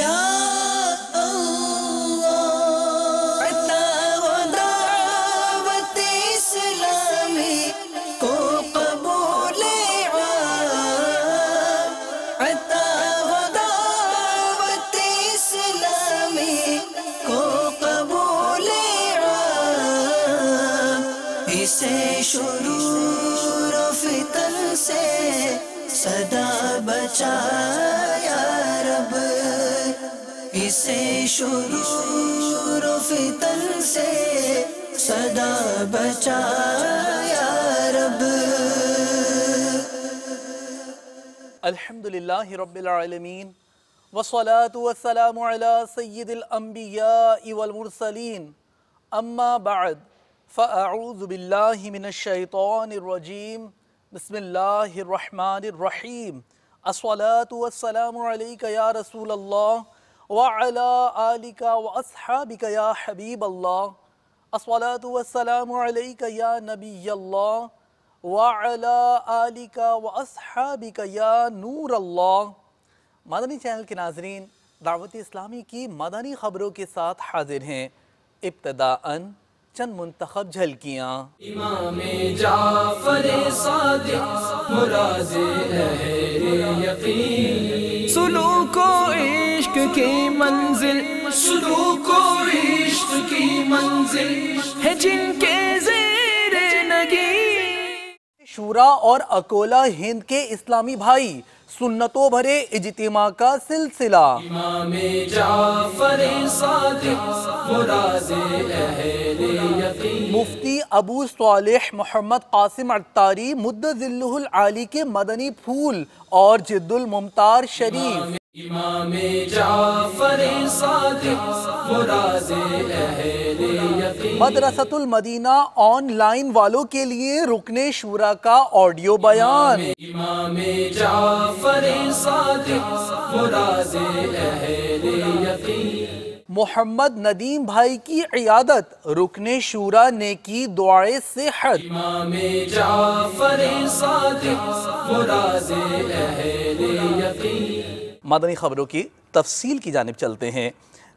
یا اللہ عطا و دعوت اسلامی کو قبول عام، عطا و دعوت اسلامی کو قبول عام، اسے شرور و فتن سے صدا بچا یا رب، اسے شرور و فتن سے صدا بچا یا رب۔ الحمدللہ رب العالمین والصلاة والسلام علی سید الانبیاء والمرسلین، اما بعد فاعوذ باللہ من الشیطان الرجیم، بسم اللہ الرحمن الرحیم، الصلاة والسلام علیک یا رسول اللہ وعلی آلک واصحابک یا حبیب اللہ، الصلاة والسلام علیک یا نبی اللہ وعلی آلک واصحابک یا نور اللہ۔ مدنی چینل کے ناظرین، دعوت اسلامی کی مدنی خبروں کے ساتھ حاضر ہیں۔ ابتداءً چند منتخب جھلکیاں۔ امام جعفر صادق مراز اہل یقین، سلوک و عشق کی منزل، سلوک و عشق کی منزل ہے جن کے زیر نگین۔ شورا اور اکولا ہند کے اسلامی بھائی، سنتوں بھرے اجتماع کا سلسلہ۔ امام جعفر صادق مراز اہل یقین، مفتی ابو صالح محمد قاسم عطاری مد ظلہ العالی کے مدنی پھول اور جد الممتار شریف۔ امام جعفر صادق مراز اہل یقین، مدرسۃ المدینہ آن لائن والوں کے لیے رکن شورا کا آڈیو بیان۔ امام جعفر صادق مراز اہل یقین، محمد ندیم بھائی کی عیادت، رکن شورا نے کی دعائے صحت۔ امام جعفر صادق مراز اہل یقین۔ مدنی خبروں کی تفصیل کی جانب چلتے ہیں۔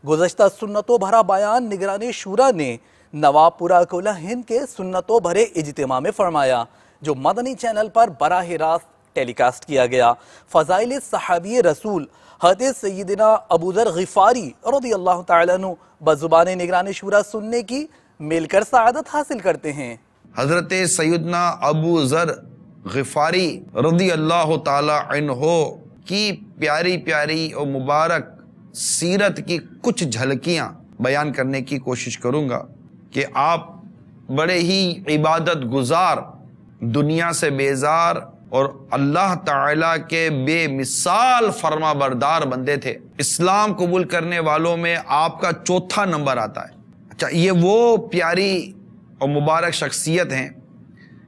گزشتہ سنتوں بھرا بیان نگران شورا نے نواب پورہ اکولا ہند کے سنتوں بھرے اجتماع میں فرمایا، جو مدنی چینل پر براہ راست ٹیلی کاسٹ کیا گیا۔ فضائل صحابی رسول حضرت سیدنا ابو ذر غفاری رضی اللہ تعالیٰ عنہ بزبان نگران شورا سننے کی مل کر سعادت حاصل کرتے ہیں۔ حضرت سیدنا ابو ذر غفاری رضی اللہ تعالی عنہ کی پیاری پیاری اور مبارک سیرت کی کچھ جھلکیاں بیان کرنے کی کوشش کروں گا کہ آپ بڑے ہی عبادت گزار، دنیا سے بیزار اور اللہ تعالیٰ کے بے مثال فرما بردار بندے تھے۔ اسلام قبول کرنے والوں میں آپ کا چوتھا نمبر آتا ہے۔ اچھا، یہ وہ پیاری اور مبارک شخصیت ہیں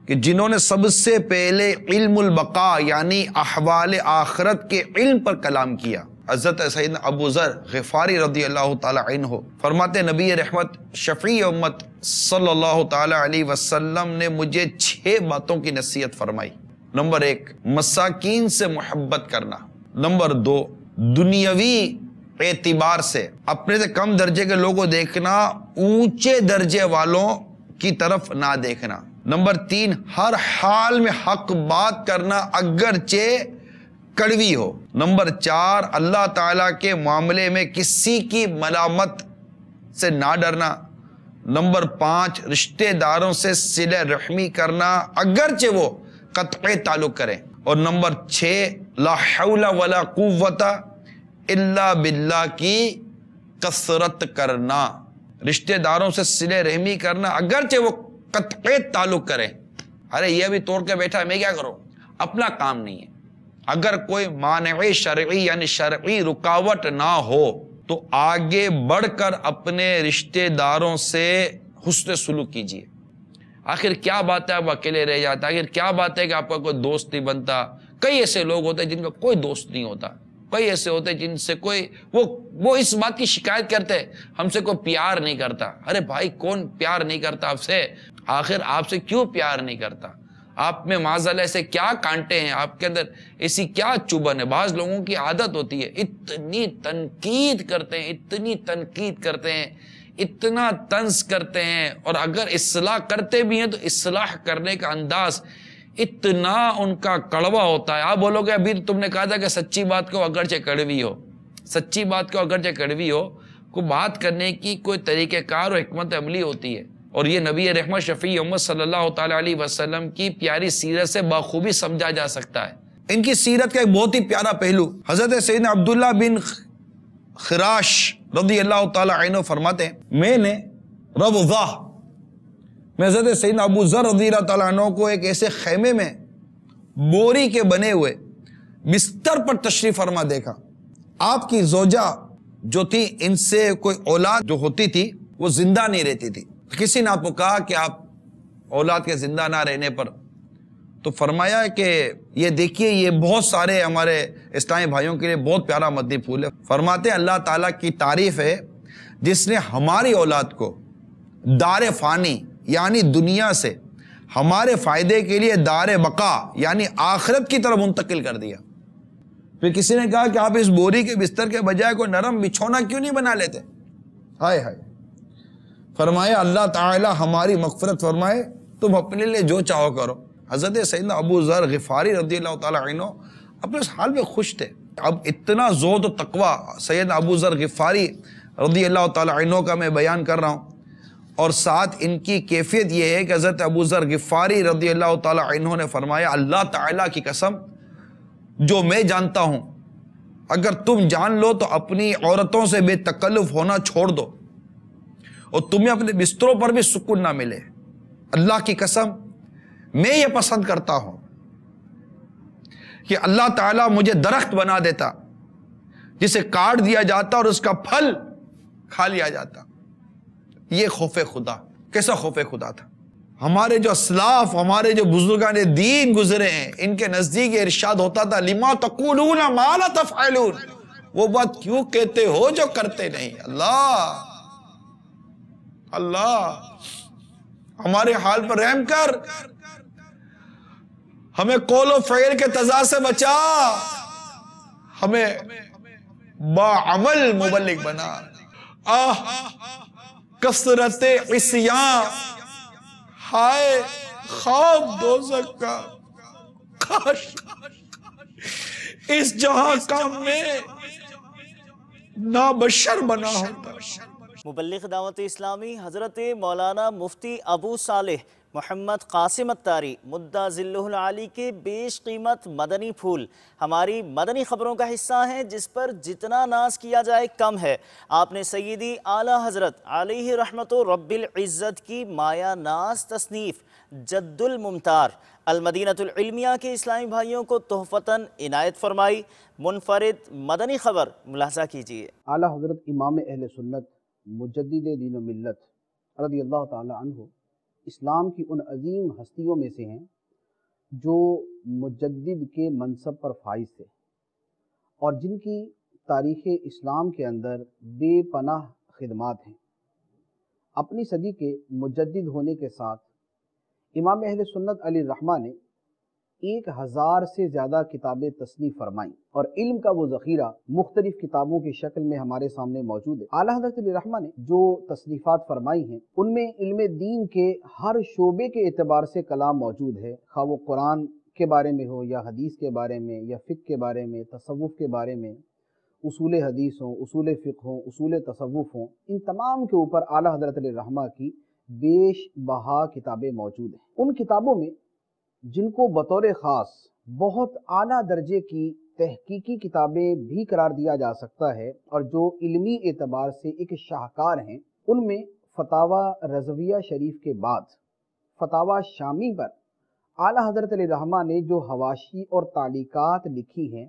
کہ جنہوں نے سب سے پہلے علم البقاء یعنی احوال آخرت کے علم پر کلام کیا۔ حضرت سیدنا ابو ذر غفاری رضی اللہ تعالی عنہ فرماتے، نبی رحمت شفیع امت صلی اللہ تعالی علیہ وسلم نے مجھے 6 باتوں کی نصیحت فرمائی۔ نمبر 1، مساکین سے محبت کرنا۔ نمبر 2، دنیاوی اعتبار سے اپنے سے کم درجے کے لوگوں کو دیکھنا، اونچے درجے والوں کی طرف نہ دیکھنا۔ نمبر 3، ہر حال میں حق بات کرنا اگرچہ کڑوی ہو۔ نمبر 4، اللہ تعالیٰ کے معاملے میں کسی کی ملامت سے نہ ڈرنا۔ نمبر 5، رشتہ داروں سے صلہ رحمی کرنا اگرچہ وہ قطع تعلق کریں۔ اور نمبر 6، لا حول ولا قوت الا باللہ کی کثرت کرنا، رشتہ داروں سے صلہ رحمی کرنا اگرچہ وہ قطع تعلق کریں۔ ارے یہ بھی توڑ کے بیٹھا ہے، میں کیا کروں؟ اپنا کام نہیں ہے۔ اگر کوئی مانع شرعی یعنی شرعی رکاوٹ نہ ہو تو آگے بڑھ کر اپنے رشتہ داروں سے حسن سلوک کیجیے۔ آخر کیا بات ہے آپ اکیلے رہ جاتا ہے؟ آخر کیا بات ہے کہ آپ کا کوئی دوست نہیں بنتا؟ کئی ایسے لوگ ہوتے ہیں جن کا کوئی دوست نہیں ہوتا، کئی ایسے ہوتے ہیں جن سے کوئی وہ اس بات کی شکایت کرتے ہیں ہم سے کوئی پیار نہیں کرتا۔ ارے بھائی، کون پیار نہیں کرتا آپ سے؟ آخر آپ سے کیوں پیار نہیں کرتا؟ آپ میں معاذ ایسے کیا کانٹے ہیں، آپ کے اندر ایسی کیا چبھن ہے؟ بعض لوگوں کی عادت ہوتی ہے اتنی تنقید کرتے ہیں، اتنی تنقید کرتے ہیں، اتنا طنز کرتے ہیں، اور اگر اصلاح کرتے بھی ہیں تو اصلاح کرنے کا انداز اتنا ان کا کڑوا ہوتا ہے۔ آپ بولو گے ابھی تو تم نے کہا تھا کہ سچی بات کو اگرچہ کڑوی ہو، سچی بات کو اگرچہ کڑوی ہو، کو بات کرنے کی کوئی طریقہ کار اور حکمت عملی ہوتی ہے، اور یہ نبی رحمت شفیع امت صلی اللہ تعالیٰ علیہ وسلم کی پیاری سیرت سے بخوبی سمجھا جا سکتا ہے۔ ان کی سیرت کا ایک بہت ہی پیارا پہلو، حضرت سیدنا عبداللہ بن خراش رضی اللہ تعالیٰ عنہ فرماتے ہیں، میں نے حضرت سیدنا ابو ذر رضی اللہ تعالیٰ عنہ کو ایک ایسے خیمے میں بوری کے بنے ہوئے بستر پر تشریف فرما دیکھا۔ آپ کی زوجہ جو تھی، ان سے کوئی اولاد جو ہوتی تھی وہ زندہ نہیں رہتی تھی۔ کسی نے آپ کو کہا کہ آپ اولاد کے زندہ نہ رہنے پر، تو فرمایا کہ یہ دیکھیے، یہ بہت سارے ہمارے اسلامی بھائیوں کے لیے بہت پیارا مدنی پھول ہے۔ فرماتے ہیں اللہ تعالیٰ کی تعریف ہے جس نے ہماری اولاد کو دار فانی یعنی دنیا سے ہمارے فائدے کے لیے دار بقا یعنی آخرت کی طرف منتقل کر دیا۔ پھر کسی نے کہا کہ آپ اس بوری کے بستر کے بجائے کوئی نرم بچھونا کیوں نہیں بنا لیتے؟ ہائے ہائے، فرمایا اللہ تعالی ہماری مغفرت فرمائے، تم اپنے لیے جو چاہو کرو۔ حضرت سیدنا ابو ذر غفاری رضی اللہ تعالیٰ عنہ اپنے اس حال میں خوش تھے۔ اب اتنا زہد و تقوی سیدنا ابو ذر غفاری رضی اللہ تعالیٰ عنہ کا میں بیان کر رہا ہوں، اور ساتھ ان کی کیفیت یہ ہے کہ حضرت ابو ذر غفاری رضی اللہ تعالیٰ عنہ نے فرمایا اللہ تعالیٰ کی قسم جو میں جانتا ہوں، اگر تم جان لو تو اپنی عورتوں سے بے تکلف ہونا چھوڑ دو اور تمہیں اپنے بستروں پر بھی سکون نہ ملے۔ اللہ کی قسم میں یہ پسند کرتا ہوں کہ اللہ تعالیٰ مجھے درخت بنا دیتا جسے کاٹ دیا جاتا اور اس کا پھل کھا لیا جاتا۔ یہ خوف خدا، کیسا خوف خدا تھا! ہمارے جو اسلاف، ہمارے جو بزرگان دین گزرے ہیں، ان کے نزدیک یہ ارشاد ہوتا تھا لما تقولون ما لا تفعلون، وہ بات کیوں کہتے ہو جو کرتے نہیں۔ اللہ اللہ ہمارے حال پر رحم کر، ہمیں قول و فعل کے تضاد سے بچا، ہمیں باعمل مبلغ بنا۔ کثرت عصیان، ہائے خواب دوزخ کا، کاش اس جہاں کا میں نابشر بنا ہوتا۔ مبلغ دعوت اسلامی حضرت مولانا مفتی ابو صالح محمد قاسم اتاری مدہ ذلہ العالی کے بیش قیمت مدنی پھول ہماری مدنی خبروں کا حصہ ہیں، جس پر جتنا ناز کیا جائے کم ہے۔ آپ نے سیدی اعلیٰ حضرت علیہ رحمت و رب العزت کی مایا ناز تصنیف جد الممتار المدینۃ العلمیہ کے اسلامی بھائیوں کو تحفتاً عنایت فرمائی۔ منفرد مدنی خبر ملاحظہ کیجیے۔ اعلیٰ حضرت امام اہل سنت مجدد دین و ملت رضی اللہ تعالی عنہ اسلام کی ان عظیم ہستیوں میں سے ہیں جو مجدد کے منصب پر فائز تھے، اور جن کی تاریخ اسلام کے اندر بے پناہ خدمات ہیں۔ اپنی صدی کے مجدد ہونے کے ساتھ امام اہل سنت علیہ الرحمہ نے 1000 سے زیادہ کتابیں تصنیف فرمائیں، اور علم کا وہ ذخیرہ مختلف کتابوں کی شکل میں ہمارے سامنے موجود ہے۔ اعلیٰ حضرت علیہ الرحمہ نے جو تصنیفات فرمائی ہیں ان میں علم دین کے ہر شعبے کے اعتبار سے کلام موجود ہے، خواہ وہ قرآن کے بارے میں ہو یا حدیث کے بارے میں یا فقہ کے بارے میں، تصوف کے بارے میں، اصول حدیث ہوں، اصول فقہ ہوں، اصول تصوف ہوں، ان تمام کے اوپر اعلیٰ حضرت علیہ الرحمہ کی بیش بہا کتابیں موجود ہیں۔ ان کتابوں میں جن کو بطور خاص بہت اعلیٰ درجے کی تحقیقی کتابیں بھی قرار دیا جا سکتا ہے، اور جو علمی اعتبار سے ایک شاہکار ہیں، ان میں فتاوی رضویہ شریف کے بعد فتاوی شامی پر اعلیٰ حضرت علیہ الرحمہ نے جو حواشی اور تعلیقات لکھی ہیں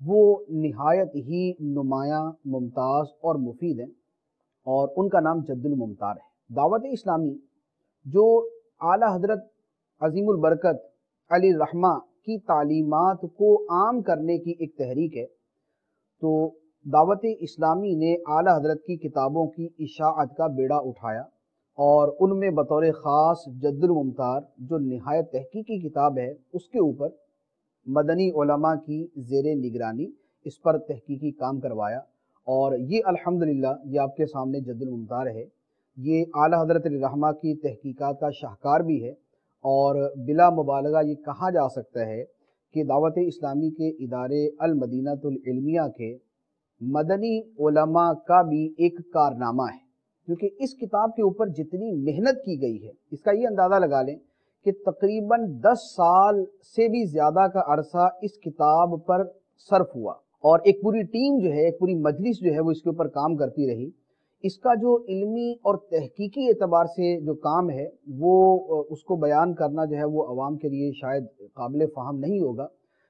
وہ نہایت ہی نمایاں، ممتاز اور مفید ہیں، اور ان کا نام جد الممتار ہے۔ دعوت اسلامی جو اعلیٰ حضرت عظیم البرکت علیہ الرحمہ کی تعلیمات کو عام کرنے کی ایک تحریک ہے، تو دعوت اسلامی نے اعلیٰ حضرت کی کتابوں کی اشاعت کا بیڑا اٹھایا اور ان میں بطور خاص جد الممتار جو نہایت تحقیقی کتاب ہے اس کے اوپر مدنی علماء کی زیر نگرانی اس پر تحقیقی کام کروایا، اور یہ الحمدللہ یہ آپ کے سامنے جد الممتار ہے، یہ اعلیٰ حضرت رحمہ کی تحقیقات کا شاہکار بھی ہے، اور بلا مبالغہ یہ کہا جا سکتا ہے کہ دعوت اسلامی کے ادارے المدینۃ العلمیہ کے مدنی علماء کا بھی ایک کارنامہ ہے، کیونکہ اس کتاب کے اوپر جتنی محنت کی گئی ہے اس کا یہ اندازہ لگا لیں کہ تقریباً 10 سال سے بھی زیادہ کا عرصہ اس کتاب پر صرف ہوا، اور ایک پوری ٹیم جو ہے، ایک پوری مجلس جو ہے وہ اس کے اوپر کام کرتی رہی۔ اس کا جو علمی اور تحقیقی اعتبار سے جو کام ہے وہ اس کو بیان کرنا جو ہے وہ عوام کے لیے شاید قابل فہم نہیں ہوگا،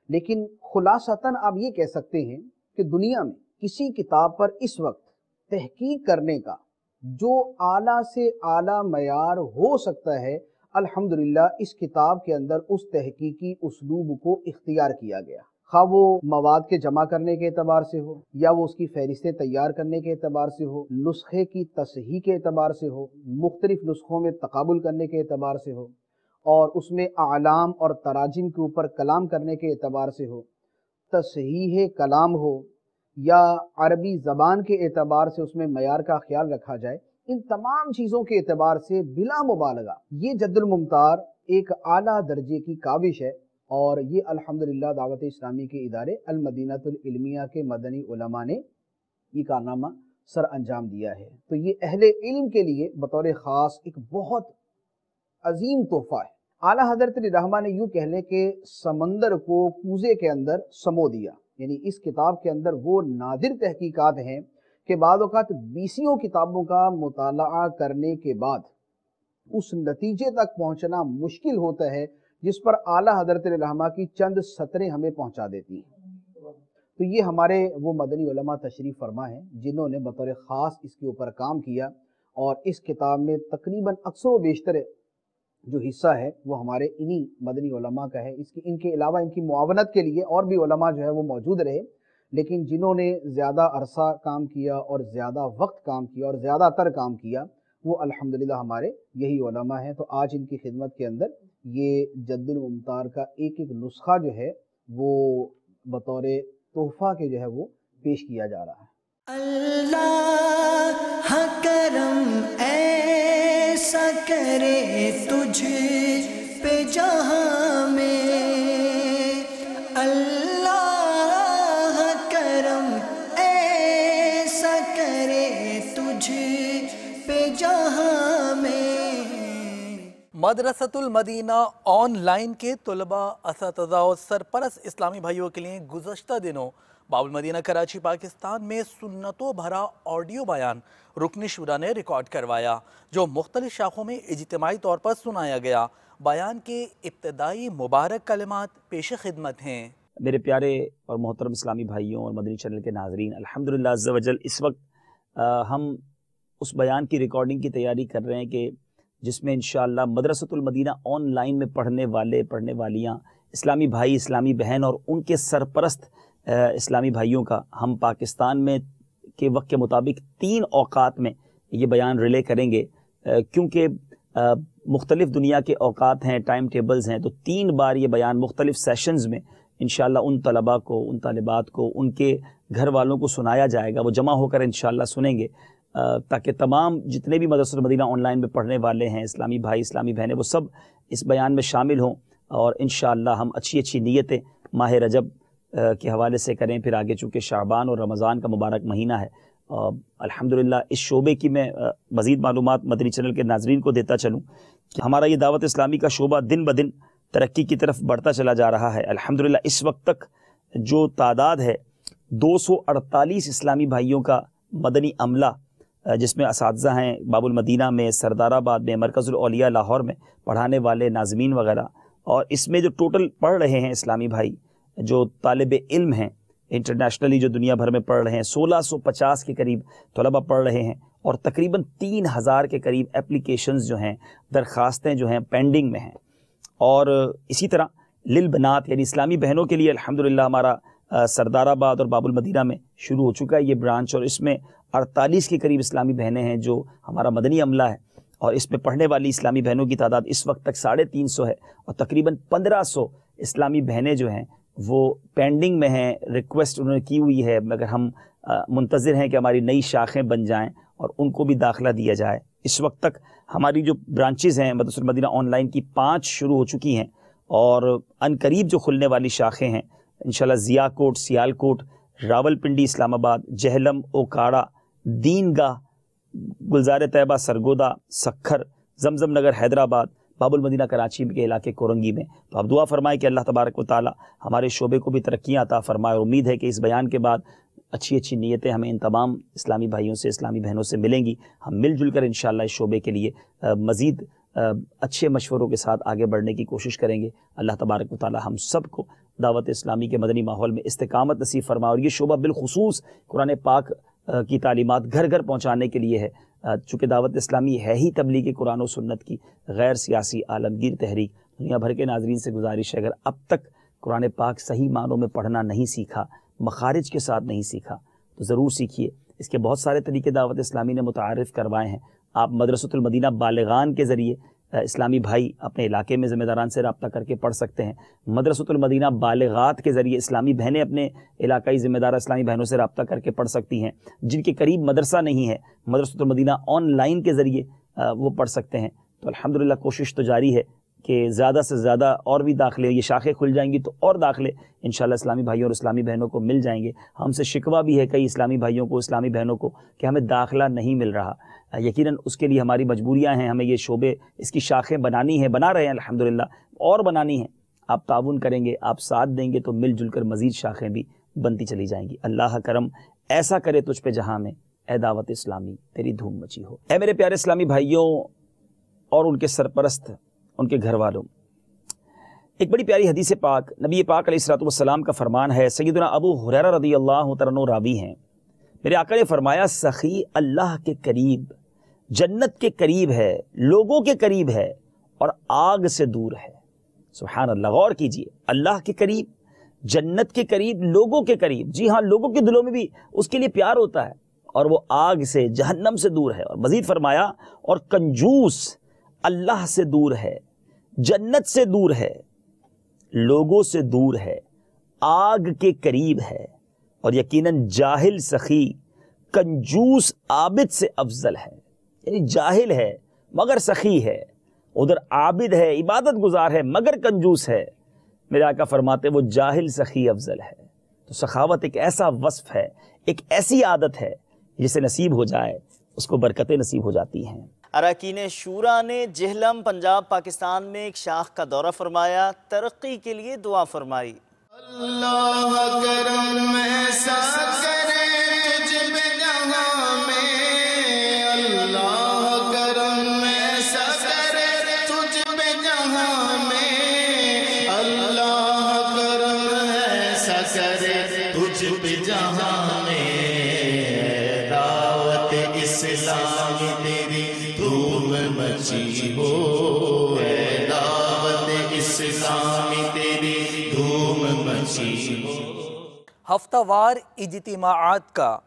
لیکن خلاصتاً آپ یہ کہہ سکتے ہیں کہ دنیا میں کسی کتاب پر اس وقت تحقیق کرنے کا جو اعلیٰ سے اعلیٰ معیار ہو سکتا ہے، الحمدللہ اس کتاب کے اندر اس تحقیقی اسلوب کو اختیار کیا گیا، خواہ وہ مواد کے جمع کرنے کے اعتبار سے ہو، یا وہ اس کی فہرستیں تیار کرنے کے اعتبار سے ہو، نسخے کی تصحیح کے اعتبار سے ہو، مختلف نسخوں میں تقابل کرنے کے اعتبار سے ہو، اور اس میں اعلام اور تراجم کے اوپر کلام کرنے کے اعتبار سے ہو، تصحیح کلام ہو، یا عربی زبان کے اعتبار سے اس میں معیار کا خیال رکھا جائے، ان تمام چیزوں کے اعتبار سے بلا مبالغہ یہ جد الممتار ایک اعلیٰ درجے کی کاوش ہے، اور یہ الحمدللہ دعوت اسلامی کے ادارے المدینۃ العلمیہ کے مدنی علماء نے یہ کارنامہ سر انجام دیا ہے۔ تو یہ اہل علم کے لیے بطور خاص ایک بہت عظیم تحفہ ہے۔ اعلیٰ حضرت رحمہ نے یوں کہہ لیں کہ سمندر کو کوزے کے اندر سمو دیا، یعنی اس کتاب کے اندر وہ نادر تحقیقات ہیں کہ بعض اوقات 20 کتابوں کا مطالعہ کرنے کے بعد اس نتیجے تک پہنچنا مشکل ہوتا ہے جس پر اعلیٰ حضرت رحمہ کی چند سطریں ہمیں پہنچا دیتی ہیں۔ تو یہ ہمارے وہ مدنی علماء تشریف فرما ہیں جنہوں نے بطور خاص اس کے اوپر کام کیا، اور اس کتاب میں تقریباً اکثر و بیشتر جو حصہ ہے وہ ہمارے انہی مدنی علماء کا ہے۔ ان کے علاوہ ان کی معاونت کے لیے اور بھی علماء جو ہے وہ موجود رہے، لیکن جنہوں نے زیادہ عرصہ کام کیا اور زیادہ وقت کام کیا اور زیادہ تر کام کیا وہ الحمدللہ ہمارے یہی علماء ہیں۔ تو آج ان کی خدمت کے اندر یہ جد الممتار کا ایک ایک نسخہ جو ہے وہ بطور تحفہ کے جو ہے وہ پیش کیا جا رہا ہے۔ اللہ کرم ایسا کرے تجھ پہ جہاں میں، اللہ کرم ایسا کرے تجھ پہ جہاں میں۔ مدرسۃ المدینہ آن لائن کے طلباء، اساتذہ اور سرپرست اسلامی بھائیوں کے لیے گزشتہ دنوں باب المدینہ کراچی پاکستان میں سنتوں بھرا آڈیو بیان رکن شورا نے ریکارڈ کروایا، جو مختلف شاخوں میں اجتماعی طور پر سنایا گیا۔ بیان کے ابتدائی مبارک کلمات پیش خدمت ہیں۔ میرے پیارے اور محترم اسلامی بھائیوں اور مدنی چینل کے ناظرین، الحمدللہ عز و جل اس وقت ہم اس بیان کی ریکارڈنگ کی تیاری کر رہے ہیں کہ جس میں انشاءاللہ مدرسۃ المدینہ آن لائن میں پڑھنے والے پڑھنے والیاں، اسلامی بھائی اسلامی بہن اور ان کے سرپرست اسلامی بھائیوں کا ہم پاکستان میں کے وقت کے مطابق 3 اوقات میں یہ بیان ریلے کریں گے، کیونکہ مختلف دنیا کے اوقات ہیں، ٹائم ٹیبلز ہیں، تو 3 بار یہ بیان مختلف سیشنز میں انشاءاللہ ان طلباء کو، ان طالبات کو، ان کے گھر والوں کو سنایا جائے گا۔ وہ جمع ہو کر انشاءاللہ سنیں گے، تاکہ تمام جتنے بھی مدرسۃ المدینہ آن لائن میں پڑھنے والے ہیں، اسلامی بھائی اسلامی بہنیں، وہ سب اس بیان میں شامل ہوں، اور انشاءاللہ ہم اچھی اچھی نیتیں ماہ رجب کے حوالے سے کریں۔ پھر آگے چونکہ شعبان اور رمضان کا مبارک مہینہ ہے، الحمدللہ اس شعبے کی میں مزید معلومات مدنی چینل کے ناظرین کو دیتا چلوں کہ ہمارا یہ دعوت اسلامی کا شعبہ دن بدن ترقی کی طرف بڑھتا چلا جا رہا ہے۔ الحمدللہ اس وقت تک جو تعداد ہے 248 اسلامی بھائیوں کا مدنی عملہ، جس میں اساتذہ ہیں باب المدینہ میں، سردار آباد میں، مرکز الاولیاء لاہور میں پڑھانے والے ناظمین وغیرہ، اور اس میں جو ٹوٹل پڑھ رہے ہیں اسلامی بھائی جو طالب علم ہیں انٹرنیشنلی جو دنیا بھر میں پڑھ رہے ہیں، 1650 کے قریب طلبہ پڑھ رہے ہیں، اور تقریباً 3000 کے قریب اپلیکیشنز جو ہیں، درخواستیں جو ہیں پینڈنگ میں ہیں۔ اور اسی طرح للبنات یعنی اسلامی بہنوں کے لیے الحمدللہ ہمارا سردار آباد اور باب المدینہ میں شروع ہو چکا ہے یہ برانچ، اور اس میں 48 کے قریب اسلامی بہنیں ہیں جو ہمارا مدنی عملہ ہے، اور اس میں پڑھنے والی اسلامی بہنوں کی تعداد اس وقت تک 350 ہے، اور تقریباً 1500 اسلامی بہنیں جو ہیں وہ پینڈنگ میں ہیں، ریکویسٹ انہوں نے کی ہوئی ہے، مگر ہم منتظر ہیں کہ ہماری نئی شاخیں بن جائیں اور ان کو بھی داخلہ دیا جائے۔ اس وقت تک ہماری جو برانچز ہیں مدرسۃ المدینہ آن لائن کی 5 شروع ہو چکی ہیں، اور ان قریب جو کھلنے والی شاخیں ہیں انشاءاللہ ضیاء کوٹ، سیال کوٹ، راول پنڈی اسلام آباد، جہلم، اوکاڑا، دین گاہ، گلزار طیبہ سرگودا، سکھر، زمزم نگر حیدرآباد، باب المدینہ کراچی کے علاقے کورنگی میں۔ تو آپ دعا فرمائیں کہ اللہ تبارک و تعالی ہمارے شعبے کو بھی ترقیاں عطا فرمائے، اور امید ہے کہ اس بیان کے بعد اچھی اچھی نیتیں ہمیں ان تمام اسلامی بھائیوں سے، اسلامی بہنوں سے ملیں گی۔ ہم مل جل کر انشاءاللہ اس شعبے کے لیے مزید اچھے مشوروں کے ساتھ آگے بڑھنے کی کوشش کریں گے۔ اللہ تبارک و تعالی ہم سب کو دعوت اسلامی کے مدنی ماحول میں استقامت نصیب فرمائے، اور یہ شعبہ بالخصوص قرآن پاک کی تعلیمات گھر گھر پہنچانے کے لیے ہے۔ چونکہ دعوت اسلامی ہے ہی تبلیغ قرآن و سنت کی غیر سیاسی عالمگیر تحریک، دنیا بھر کے ناظرین سے گزارش ہے اگر اب تک قرآن پاک صحیح معنوں میں پڑھنا نہیں سیکھا، مخارج کے ساتھ نہیں سیکھا، تو ضرور سیکھیے۔ اس کے بہت سارے طریقے دعوت اسلامی نے متعارف کروائے ہیں۔ آپ مدرسۃ المدینہ بالغان کے ذریعے اسلامی بھائی اپنے علاقے میں ذمہ داران سے رابطہ کر کے پڑھ سکتے ہیں۔ مدرسۃ المدینہ بالغات کے ذریعے اسلامی بہنیں اپنے علاقائی ذمہ دار اسلامی بہنوں سے رابطہ کر کے پڑھ سکتی ہیں۔ جن کے قریب مدرسہ نہیں ہے، مدرسۃ المدینہ آن لائن کے ذریعے وہ پڑھ سکتے ہیں۔ تو الحمدللہ کوشش تو جاری ہے کہ زیادہ سے زیادہ اور بھی داخلے، یہ شاخیں کھل جائیں گی تو اور داخلے انشاءاللہ اسلامی بھائیوں اور اسلامی بہنوں کو مل جائیں گے۔ ہم سے شکوہ بھی ہے کئی اسلامی بھائیوں کو، اسلامی بہنوں کو، کہ ہمیں داخلہ نہیں مل رہا۔ یقیناً اس کے لیے ہماری مجبوریاں ہیں، ہمیں یہ شعبے، اس کی شاخیں بنانی ہیں، بنا رہے ہیں الحمدللہ، اور بنانی ہیں۔ آپ تعاون کریں گے، آپ ساتھ دیں گے تو مل جل کر مزید شاخیں بھی بنتی چلی جائیں گی۔ اللہ کرم ایسا کرے تجھ پہ جہاں میں، اے دعوت اسلامی تیری دھوم مچی ہو۔ اے میرے پیارے اسلامی بھائیوں اور ان کے سرپرست، ان کے گھر والوں، ایک بڑی پیاری حدیث پاک نبی پاک علیہ الصلوۃ والسلام کا فرمان ہے۔ سیدنا ابو ہریرہ رضی اللہ تعالیٰ عنہ راوی ہیں، میرے آقا نے فرمایا سخی اللہ کے قریب، جنت کے قریب ہے، لوگوں کے قریب ہے، اور آگ سے دور ہے۔ سبحان اللہ، غور کیجئے، اللہ کے قریب، جنت کے قریب، لوگوں کے قریب۔ جی ہاں، لوگوں کے دلوں میں بھی اس کے لیے پیار ہوتا ہے، اور وہ آگ سے، جہنم سے دور ہے۔ اور مزید فرمایا اور کنجوس اللہ سے دور ہے، جنت سے دور ہے، لوگوں سے دور ہے، آگ کے قریب ہے، اور یقیناً جاہل سخی کنجوس عابد سے افضل ہے۔ یعنی جاہل ہے مگر سخی ہے، ادھر عابد ہے، عبادت گزار ہے مگر کنجوس ہے۔ میرے آقا فرماتے وہ جاہل سخی افضل ہے۔ تو سخاوت ایک ایسا وصف ہے، ایک ایسی عادت ہے جسے نصیب ہو جائے اس کو برکتیں نصیب ہو جاتی ہیں۔ اراکین شورا نے جہلم پنجاب پاکستان میں ایک شاخ کا دورہ فرمایا، ترقی کے لیے دعا فرمائی۔ اللہ کرم ایسا کرے تجھ پہ جہاں میں، اللہ کرم ایسا کرے تجھ پہ جہاں میں، اللہ کرم ایسا کرے تجھ پہ جہاں میں، دعوت اسلام تیری دھوم مچی ہو، اے دعوت اسلامی تیری دھوم مچی ہو۔ ہفتہ وار اجتماعات کا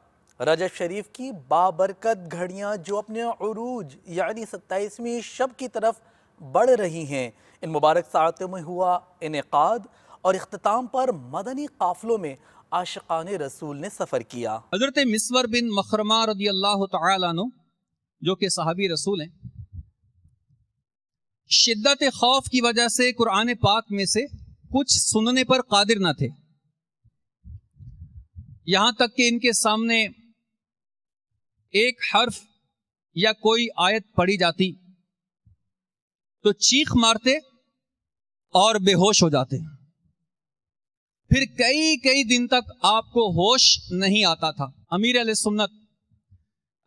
رجب شریف کی بابرکت گھڑیاں جو اپنے عروج یعنی 27ویں شب کی طرف بڑھ رہی ہیں، ان مبارک ساعتوں میں ہوا انعقاد، اور اختتام پر مدنی قافلوں میں عاشقان رسول نے سفر کیا۔ حضرت مسور بن مخرمہ رضی اللہ تعالیٰ عنہ جو کہ صحابی رسول ہیں، شدت خوف کی وجہ سے قرآن پاک میں سے کچھ سننے پر قادر نہ تھے، یہاں تک کہ ان کے سامنے ایک حرف یا کوئی آیت پڑھی جاتی تو چیخ مارتے اور بے ہوش ہو جاتے، پھر کئی دن تک آپ کو ہوش نہیں آتا تھا۔ امیر علیہ سنت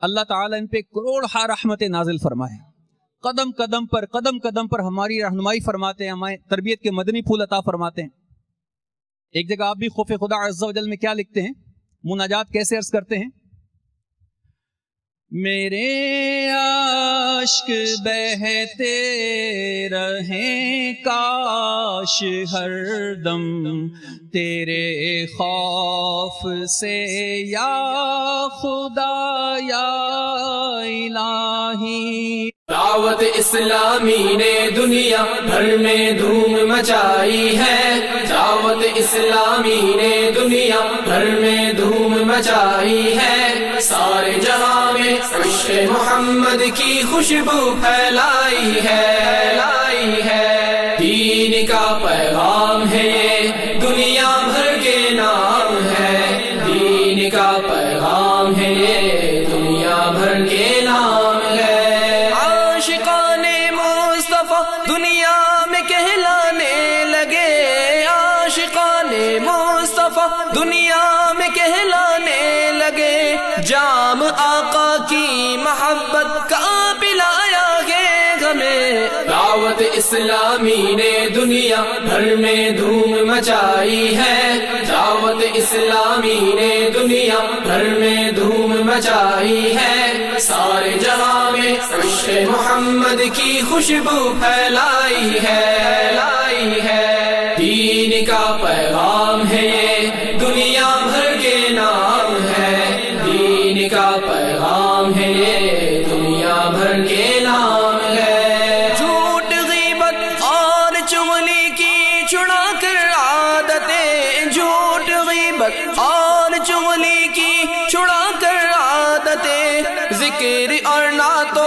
اللہ تعالیٰ ان پہ کروڑ رحمت نازل فرمائے، قدم قدم پر ہماری رہنمائی فرماتے ہیں، ہمیں تربیت کے مدنی پھول عطا فرماتے ہیں۔ ایک جگہ آپ بھی خوف خدا عز و جل میں کیا لکھتے ہیں، مناجات کیسے عرض کرتے ہیں، میرے عاشق بہتے رہیں کاش ہر دم تیرے خوف سے یا خدا یا الہی۔ دعوت اسلامی نے دنیا بھر میں دھوم مچائی ہے، دعوت اسلامی نے دنیا بھر میں دھوم مچائی ہے، سارے جہاں میں عشق محمد کی خوشبو پھیلائی ہے، دین کا پیغام ہے یہ دنیا بھر کے نام ہے، دین کا پیغام ہے یہ دنیا بھر کے نام ہے، عاشقان مصطفیٰ دنیا میں کہلانے لگے، عاشقان مصطفیٰ دنیا میں کہلانے لگے، جام آقا کی محبت کا پلایا گے ہمیں، دعوت اسلامی نے دنیا بھر میں دھوم مچائی ہے، دعوت اسلامی نے دنیا بھر میں دھوم مچائی ہے، سارے جہاں میں عشق محمد کی خوشبو پھیلائی ہے، دین کا پیغام ہے یہ دنیا بھر کے نام ہے، دین کا پیغام ہے یہ دنیا بھر کے نام ہے، جھوٹ غیبت اور چغلی کی چھڑا کر عادتیں، جھوٹ غیبت اور چغلی کی چھڑا کر عادتیں، ذکر اور نعت و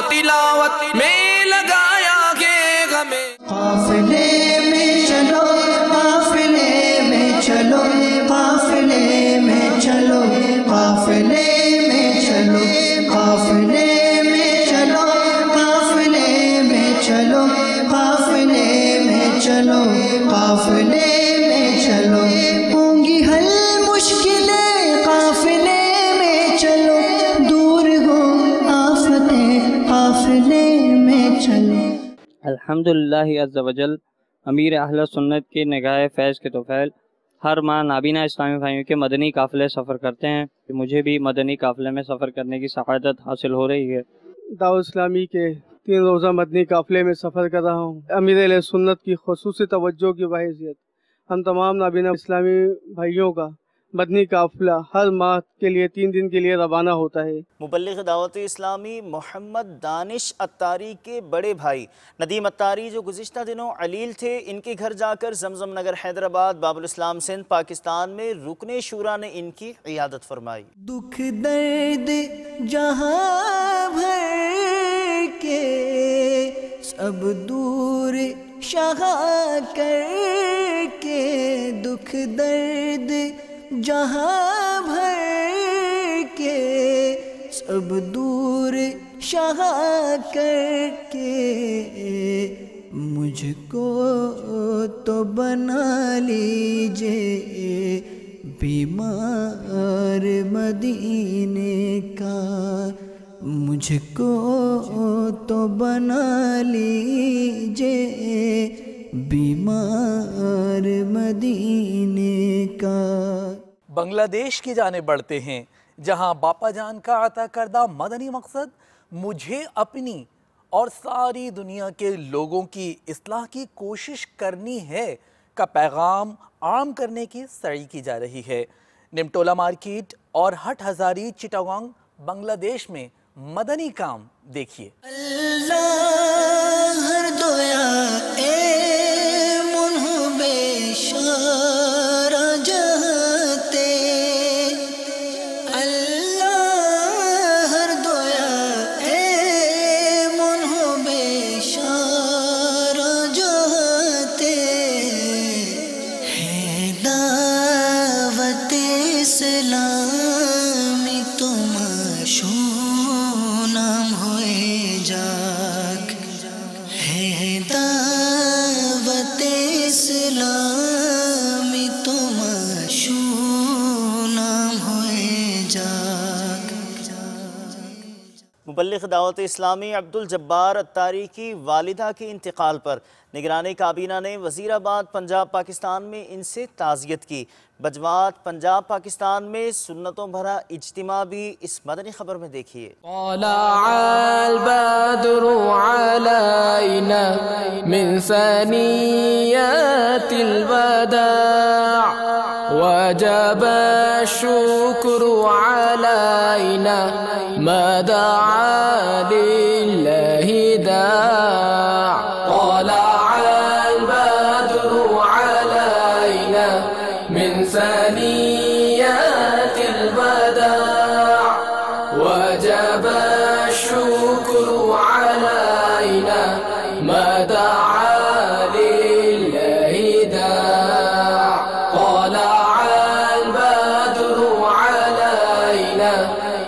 تلاوت میں لگایا گے ہمیں، قافلے میں چلو، قافلے میں چلو، قافلے میں چلو، قافلے میں چلو، قافلے میں چلو، قافلے میں چلو، قافلے میں چلو، قافلے میں چلو، ہوں گی حل مشکلیں قافلے میں چلو، دور ہو آفتیں قافلے میں چلو۔ الحمدللہ عز و جل امیر اہل سنت کی نگاہ فیض کے توفیل ہر ماہ نابینا اسلامی بھائیوں کے مدنی قافلے سفر کرتے ہیں، مجھے بھی مدنی قافلے میں سفر کرنے کی سعادت حاصل ہو رہی ہے۔ دعوت اسلامی کے 3 روزہ مدنی قافلے میں سفر کر رہا ہوں، امیر اہل سنت کی خصوصی توجہ کی بحیثیت ہم تمام نابینا اسلامی بھائیوں کا مدنی قافلہ ہر ماہ کے لیے 3 دن کے لیے روانہ ہوتا ہے۔ مبلغ دعوت اسلامی محمد دانش اتاری کے بڑے بھائی ندیم اتاری جو گزشتہ دنوں علیل تھے، ان کے گھر جا کر زمزم نگر حیدرآباد باب الاسلام سندھ پاکستان میں رکن شورا نے ان کی عیادت فرمائی۔ دکھ درد جہاں بھر کے سب دور شہا کر کے، دکھ درد جہاں بھر کے سب دور شہا کر کے، مجھ کو تو بنا لیجئے بیمار مدینے کا، مجھ کو تو بنا لیجئے بیمار مدینے کا۔ بنگلہ دیش کی جانب بڑھتے ہیں، جہاں باپا جان کا عطا کردہ مدنی مقصد مجھے اپنی اور ساری دنیا کے لوگوں کی اصلاح کی کوشش کرنی ہے کا پیغام عام کرنے کی سعی کی جا رہی ہے۔ نمٹولہ مارکیٹ اور ہٹ ہزاری چٹاگانگ بنگلہ دیش میں مدنی کام دیکھیے۔ اللہ ہر دویا اے منہ بے شارہ جہتے، اللہ ہر دویا اے منہ بے شارہ جہتے، ہے دعوت اسلامی تم شونم ہوئے جاک، ہے دعوت اسلامی تم شونم ہوئے جاک۔ مبلغ دعوت اسلامی عبد الجبار اتاری کی والدہ کے انتقال پر نگران کابینہ نے وزیر آباد پنجاب پاکستان میں ان سے تعزیت کی۔ بجوات پنجاب پاکستان میں سنتوں بھرا اجتماع بھی اس مدنی خبر میں دیکھیے۔ طلع البدر علينا من ثنيات الوداع وجب الشكر علينا ما دعا لله وجب الشكر علينا ما دعا لله داع طلع البدر علينا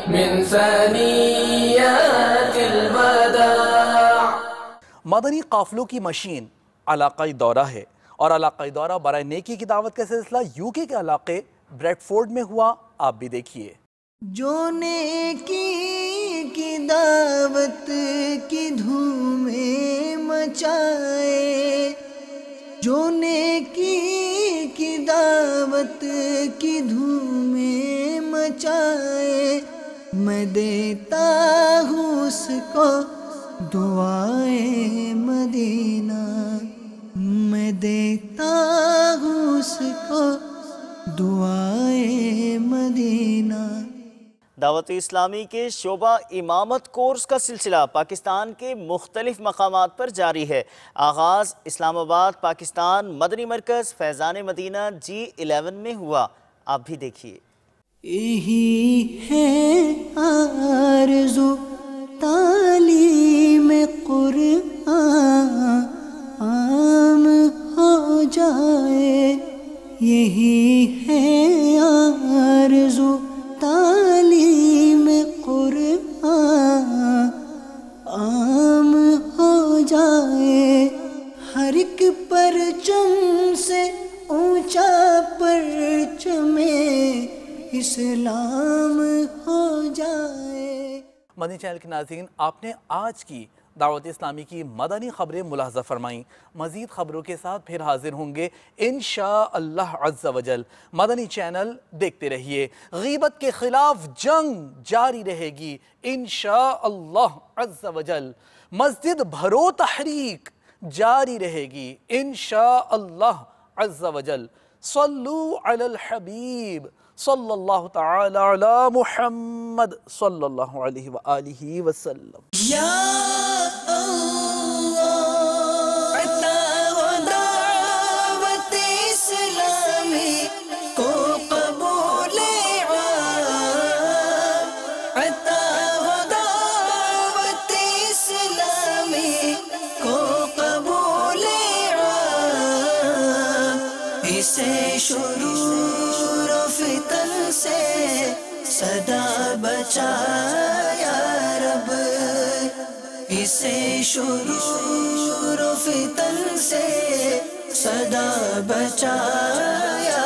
من ثنيات الوداع. مدنی قافلوں کی مشین علاقائی دورہ ہے، اور علاقائی دورہ برائے نیکی کی دعوت کا سلسلہ یوکے کے علاقے بریڈ فورڈ میں ہوا. آپ بھی دیکھیے. جو نیکی کی دعوت کی دھومیں مچائے، جو نیکی کی دعوت کی دھومیں مچائے، میں دیتا ہوں اس کو دعائے مدینہ، میں دیتا ہوں اس کو دعائے مدینہ. دعوت اسلامی کے شعبہ امامت کورس کا سلسلہ پاکستان کے مختلف مقامات پر جاری ہے. آغاز اسلام آباد پاکستان مدنی مرکز فیضان مدینہ G11 میں ہوا. آپ بھی دیکھیے. یہی ہے آرزو تعلیم قرآن عام ہو جائے، یہی ہے آرزو تعلیم قرآن عام ہو جائے، ہر ایک پرچم سے اونچا پرچم اسلام ہو جائے. مدنی چینل کے ناظرین، آپ نے آج کی دعوت اسلامی کی مدنی خبریں ملاحظہ فرمائیں. مزید خبروں کے ساتھ پھر حاضر ہوں گے انشاءاللہ عز و جل. مدنی چینل دیکھتے رہیے. غیبت کے خلاف جنگ جاری رہے گی انشاءاللہ عز و جل. مسجد بھرو تحریک جاری رہے گی انشاءاللہ عز و جل. صلو علی الحبیب صلی اللہ تعالی علی محمد صلی اللہ علیہ وآلہ وسلم. یا اللہ عطا و دعوت اسلامی کو قبول عطا و دعوت اسلامی کو قبول اسے شرور و فتن سے صدا بچا یا رب، اسے شرور و فتن سے صدا بچا یا